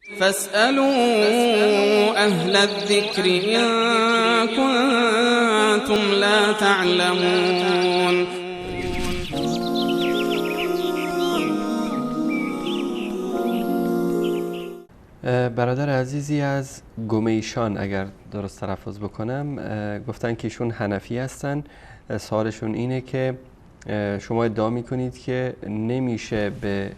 فاسألوا أهل الذكر إن كنتم لا تعلمون. برادر عزیزی از گمیشان اگر درست تلفظ بکنم گفتن که ایشون حنفی هستن. سوالشون اینه که شما ادعا میکنید که نمیشه به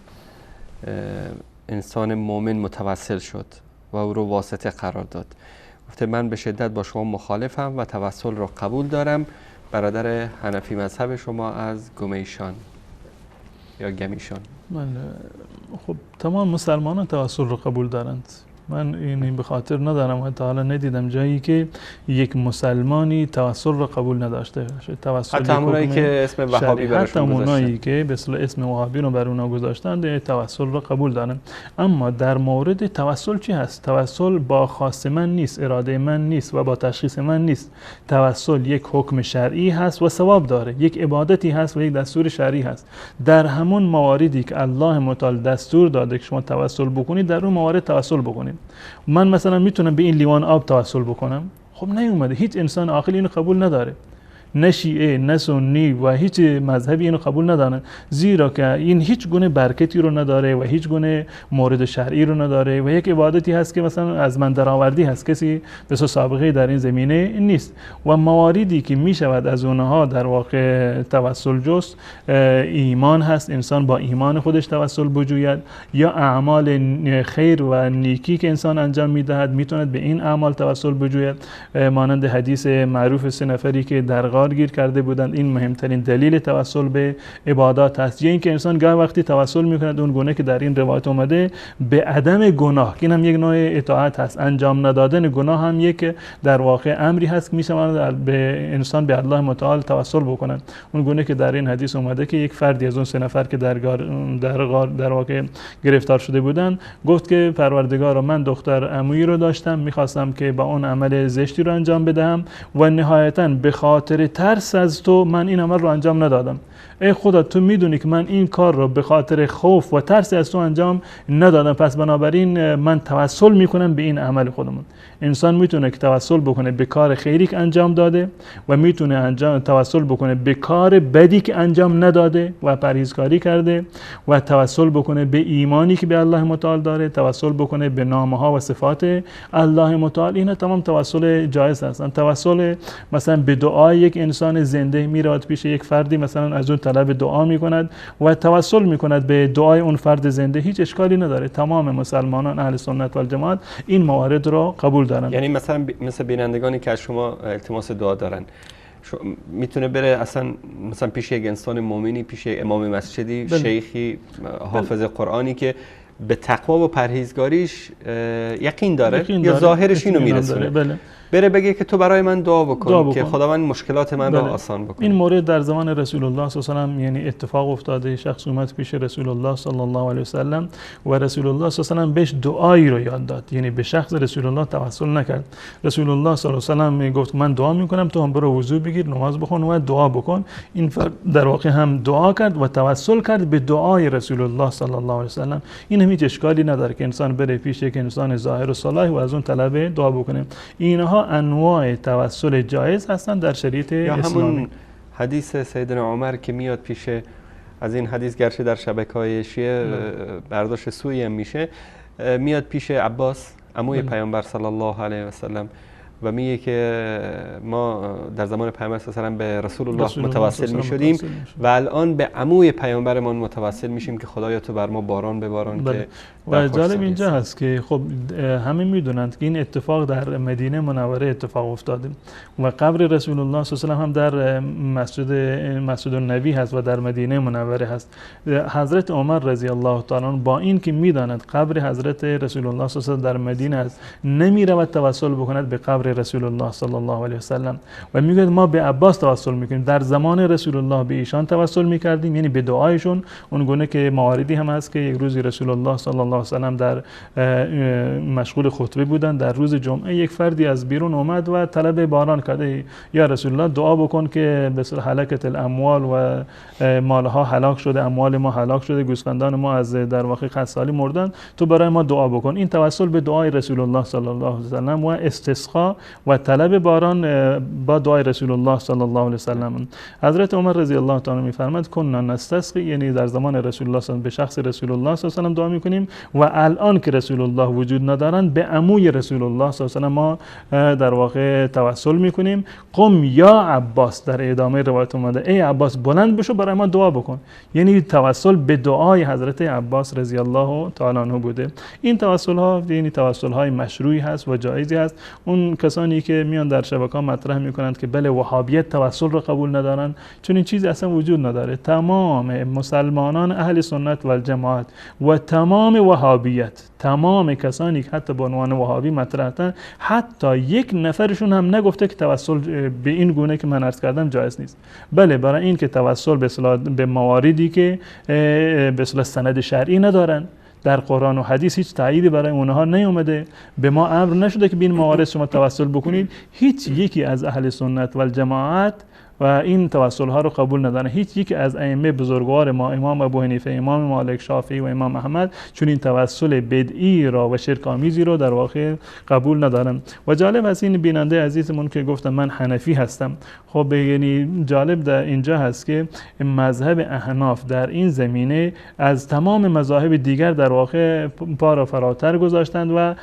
انسان مؤمن متوسل شد و او رو واسطه قرار داد. گفته من به شدت با شما مخالفم و توسل رو قبول دارم. برادر حنفی مذهب شما از گمیشان یا گمیشان. خب تمام مسلمانان توسل رو قبول دارند. من این به خاطر ندارم و تا حالا ندیدم جایی که یک مسلمانی توسل رو قبول نداشته باشه. توسل حتی همونایی که اسم وهابی براشون گذاشتن، همونایی که به اصطلاح اسم وهابی رو بر اونا گذاشتن توسل رو قبول دارن. اما در مورد توسل چی هست؟ توسل با خواست من نیست، اراده من نیست و با تشخیص من نیست. توسل یک حکم شرعی هست و ثواب داره، یک عبادتی هست و یک دستور شرعی هست. در همون مواردی که الله متعال دستور داده که شما توسل بکنید، در اون موارد توسل بکنید. من مثلا میتونم به این لیوان آب توسل بکنم؟ خب نیومده. هیچ انسان عاقل اینو قبول نداره، نه شیعه نه سنی و هیچ مذهبی اینو قبول ندارن، زیرا که این هیچ گونه برکتی رو نداره و هیچ گونه مورد شرعی رو نداره و یک عبادتی هست که مثلا از من درآوردی هست، کسی به سابقه در این زمینه نیست. و مواردی که میشود از اونها در واقع توسل جست ایمان هست، انسان با ایمان خودش توسل بجوید، یا اعمال خیر و نیکی که انسان انجام میدهد میتوند به این اعمال توسل بجوید، مانند حدیث معروف سه نفری که در غار گیر کرده بودند. این مهمترین دلیل توسل به عبادات هست. یا اینکه انسان گاه وقتی توسل میکند اون گونه که در این روایت اومده به عدم گناه، این هم یک نوع اطاعت هست. انجام ندادن گناه هم یک در واقع امری هست که میشود به انسان به الله متعال توسل بکنه. اون گونه که در این حدیث اومده که یک فردی از اون سه نفر که در غار در واقع گرفتار شده بودند گفت که پروردگارا، من دختر عمویی رو داشتم، میخواستم که با اون عمل زشتی رو انجام بدهم و نهایتاً به خاطر ترس از تو من این عمل رو انجام ندادم. ای خدا، تو میدونی که من این کار رو به خاطر خوف و ترس از تو انجام ندادم، پس بنابراین من توسل میکنم به این عمل خودمون. انسان میتونه که توسل بکنه به کار خیری که انجام داده و میتونه توسل بکنه به کار بدی که انجام نداده و پرهیزکاری کرده، و توسل بکنه به ایمانی که به الله متعال داره، توسل بکنه به نامها و صفات الله متعال. اینا تمام توسل جایز هستن. توسل مثلا به دعای یک انسان زنده میراد پیش یک فردی، مثلا از اون طلب دعا میکند و توسل میکند به دعای اون فرد زنده، هیچ اشکالی نداره. تمام مسلمانان اهل سنت و الجماعت این موارد رو قبول دارن. یعنی مثل بینندگانی که از شما التماس دعا دارن میتونه بره اصلا مثلا پیش یک انسان مؤمنی، پیش امام مسجدی، شیخی حافظ قرآنی که به تقوا و پرهیزگاریش یقین داره یا ظاهرش اینو میرسونه، بره بگه که تو برای من دعا بکن که خداوند مشکلات من رو آسان بکنه. این مورد در زمان رسول الله صلی الله علیه و یعنی اتفاق افتاده. شخص اومد پیش رسول الله صلی الله علیه و سلم و رسول الله صلی الله علیه و بهش دعایی رو یاد داد، یعنی به شخص رسول الله توسل نکرد. رسول الله صلی الله علیه و سلم گفت من دعا میکنم، تو هم برو وضو بگیر، نماز بخون و دعا بکن. این فرد در واقع هم دعا کرد و توسل کرد به دعای رسول الله صلی الله علیه و سلم. این هیچ اشکالی نداره که انسان بره پیش یک انسان ظاهر و صالح و از اون طلب دعا بکنه. اینها انواع توسل جایز هستند در شریعت اسلامی. همون حدیث سیدنا عمر که میاد پیش، از این حدیث گرچه در شبکه‌های شیعه برداشت سوئی هم میشه، میاد پیش عباس عموی پیامبر صلی الله علیه و سلم و میگه که ما در زمان پیامبر صلی الله علیه و سلم به رسول الله متوسل میشدیم و الان به عموی پیامبرمون متوسل میشیم که خدایا تو بر ما باران بباران. که و جالب اینجا هست که خب همه میدونند که این اتفاق در مدینه منوره اتفاق افتاده و قبر رسول الله صلی الله علیه و سلم هم در مسجد النبی هست و در مدینه منوره هست. حضرت عمر رضی الله تعالی عنه با این که میداند قبر حضرت رسول الله صلی الله علیه و سلم در مدینه است، نمیرود توسل بکند به قبر رسول الله صلی الله علیه و سلم و میگه ما به عباس توسل میکنیم. در زمان رسول الله به ایشان توسل میکردیم، یعنی به دعایشون. اون گونه که مواردی هم هست که یک روزی رسول الله صلی الله علیه و سلم در مشغول خطبه بودن، در روز جمعه یک فردی از بیرون اومد و طلب باران کرده، یا رسول الله دعا بکن که به صورت هلاکت الاموال و مالها هلاک شده، اموال ما هلاک شده، گوسفندان ما از در واقع خستگی مردن، تو برای ما دعا بکن. این توسل به دعای رسول الله صلی الله علیه و سلم و استسقا و طلب باران با دعای رسول الله صلی الله علیه و سلم. حضرت عمر رضی الله تعالی میفرماد کنا نستسقی، یعنی در زمان رسول الله صلی الله به شخص رسول الله صلی الله علیه و سلم دعا میکنیم و الان که رسول الله وجود ندارن به عموی رسول الله صلی الله علیه و سلم ما در واقع توسل میکنیم. قم یا عباس، در ادامه روایت اومده ای عباس بلند بشو برای ما دعا بکن، یعنی توسل به دعای حضرت عباس رضی الله تعالی عنه بوده. این توسل ها یعنی توسل های مشروعی هست و جایزی هست. اون کسانی که میان در شبکه‌ها مطرح میکنند که بله وهابیت توسل رو قبول ندارن، چون این چیزی اصلا وجود نداره. تمام مسلمانان اهل سنت و الجماعت و تمام وهابیت، تمام کسانی که حتی به عنوان وهابی مطرحن، حتی یک نفرشون هم نگفته که توسل به این گونه که من عرض کردم جایز نیست. بله برای این که توسل به مواردی که به اصطلاح سند شرعی ندارن، در قرآن و حدیث هیچ تأییدی برای اونها نیومده، به ما امر نشده که به این موارد شما توسل بکنید، هیچ یکی از اهل سنت و الجماعت و این توسل ها رو قبول ندارن. هیچ یک از ائمه بزرگوار ما، امام ابو حنیفه، امام مالک، شافعی و امام احمد، چون این توسل بدعی را و شرک آمیزی رو در واقع قبول ندارن. و جالب از این بیننده عزیزمون که گفتم من حنفی هستم، خب یعنی جالب در اینجا هست که مذهب احناف در این زمینه از تمام مذاهب دیگر در واقع پا را فراتر گذاشتند و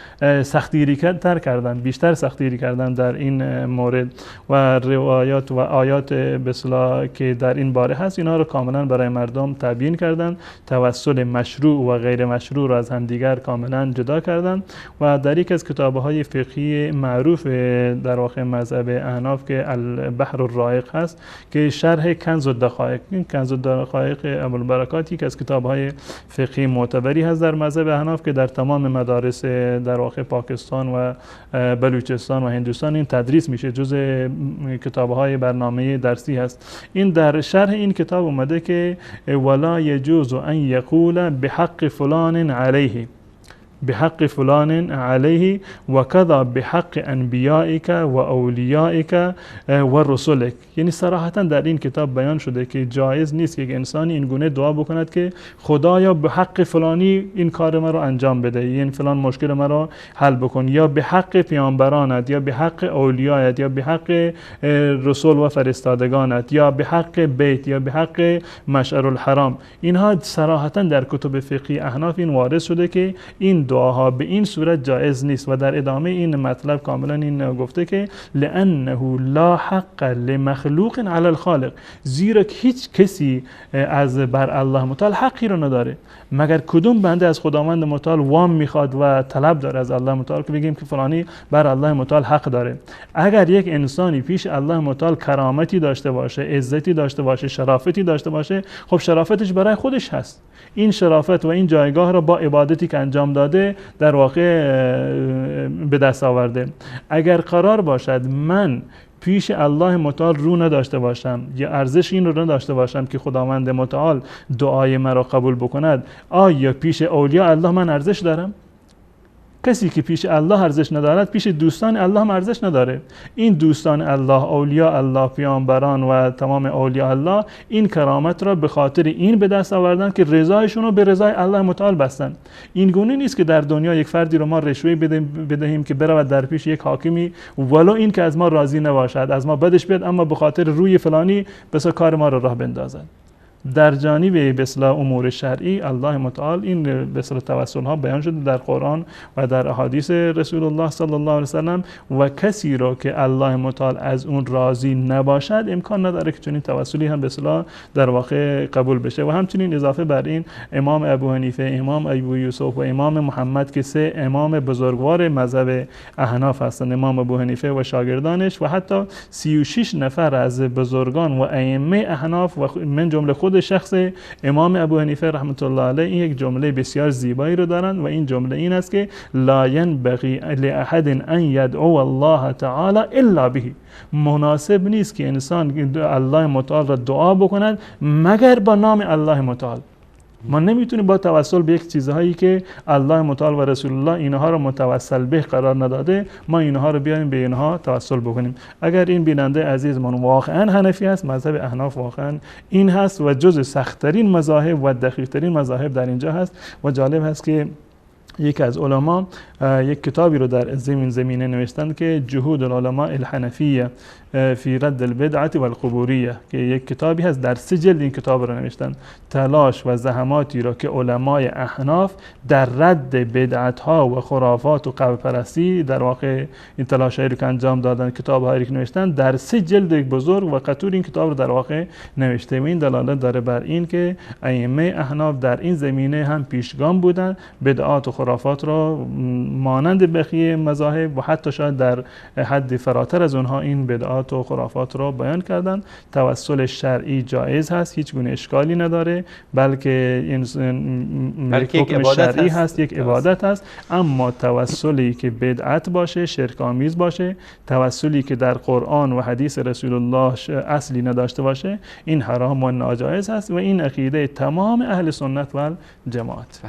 سختگیری تر کردند، بیشتر سختگیری کردند در این مورد و روایات و آیات به اصطلاح که در این باره هست اینا رو کاملا برای مردم تبیین کردن. توسل مشروع و غیر مشروع رو از هم دیگر کاملا جدا کردن و در یک از کتاب‌های فقهی معروف در واقع مذهب احناف که البحر الرائق هست که شرح کنز الدقایق، این کنز الدقایق ابوالبرکاتی که از کتاب‌های فقهی معتبری هست در مذهب احناف که در تمام مدارس در واقع پاکستان و بلوچستان و هندوستان این تدریس میشه، جزء کتاب‌های برنامه درسی هست. این در شرح این کتاب اومده که ولا یجوز ان یقول بحق فلان علیه، بحق فلان علیه و کذا بحق انبیائک و اولیائک و رسولک. یعنی صراحتا در این کتاب بیان شده که جایز نیست که یک انسانی این گونه دعا بکند که خدایا به حق فلانی این کار ما رو انجام بده، یعنی فلان مشکل ما رو حل بکن، یا به حق پیامبرانت، یا به حق اولیایت، یا به حق رسول و فرستادگانت، یا به حق بیت، یا به حق مشعر الحرام. اینها صراحتا در کتب فقهی احناف این وارد شده که این دعاها به این صورت جایز نیست و در ادامه این مطلب کاملا این گفته که لانه لا حق لمخلوق علی الخالق، زیرا هیچ کسی از بر الله متعال حقی رو نداره مگر کدوم بنده از خداوند متعال وام میخواد و طلب داره از الله متعال که بگیم که فلانی بر الله متعال حق داره. اگر یک انسانی پیش الله متعال کرامتی داشته باشه، عزتی داشته باشه، شرافتی داشته باشه، خب شرافتش برای خودش هست. این شرافت و این جایگاه را با عبادتی که انجام داده در واقع به دست آورده. اگر قرار باشد من پیش الله متعال رو نداشته باشم یا ارزش این رو نداشته باشم که خداوند متعال دعای مرا قبول بکند، آیا پیش اولیاء الله من ارزش دارم؟ کسی که پیش الله ارزش ندارد پیش دوستان الله هم ارزش نداره. این دوستان الله، اولیاء الله، پیامبران و تمام اولیاء الله این کرامت را به خاطر این به دست آوردن که رضایشون رو به رضای الله متعال بستن. این گونه نیست که در دنیا یک فردی رو ما رشوه بدهیم که برود در پیش یک حاکمی ولو این که از ما راضی نباشد، از ما بدش بیاد، اما به خاطر روی فلانی بس کار ما رو راه بندازد. در جانب به اصطلاح امور شرعی الله متعال این به اصطلاح توسل ها بیان شده در قرآن و در احادیث رسول الله صلی الله علیه و سلم و کسی را که الله متعال از اون راضی نباشد امکان نداره که چنین توسلی هم به اصطلاح در واقع قبول بشه. و همچنین اضافه بر این امام ابو حنیفه، امام ابو یوسف و امام محمد که سه امام بزرگوار مذهب احناف هستند، امام ابو حنیفه و شاگردانش و حتی 36 نفر از بزرگان و ائمه احناف و من جمله خود خود شخص امام ابو حنیفه رحمت الله علیه این یک جمله بسیار زیبایی رو دارند و این جمله این است که لا ینبغی لاحد ان یدعو الله تعالی الا به. مناسب نیست که انسان الله متعال را دعا بکند مگر با نام الله متعال. ما نمیتونیم با توسل به یک چیزهایی که الله متعال و رسول الله اینها رو متوسل به قرار نداده ما اینها رو بیاریم به اینها توسل بکنیم. اگر این بیننده عزیز من واقعا حنفی است، مذهب احناف واقعا این هست و جز سخت‌ترین مذاهب و دقیق‌ترین مذاهب در اینجا هست. و جالب هست که یک از علما یک کتابی رو در زمینه نوشتند که جهود العلماء الحنفیه فی رد البدعه والقبوریه، که یک کتابی هست در 3 جلد این کتاب رو نوشتند. تلاش و زحماتی را که علمای احناف در رد بدعت ها و خرافات و قبر پرستی در واقع این تلاشایی رو که انجام دادن، کتاب‌هایی که نوشتن در 3 جلد بزرگ و قطور این کتاب رو در واقع نوشته. و این دلالت داره بر این که ائمه احناف در این زمینه هم پیشگام بودن، بدعات و خرافات را مانند بقیه مذاهب و حتی شاید در حد فراتر از اونها این بدعات و خرافات را بیان کردن. توسل شرعی جایز هست، هیچ گونه اشکالی نداره، بلکه حکم شرعی هست، یک عبادت هست. اما توسلی که بدعت باشه، شرک آمیز باشه، توسلی که در قرآن و حدیث رسول الله اصلی نداشته باشه، این حرام و ناجایز هست و این عقیده تمام اهل سنت و جماعت.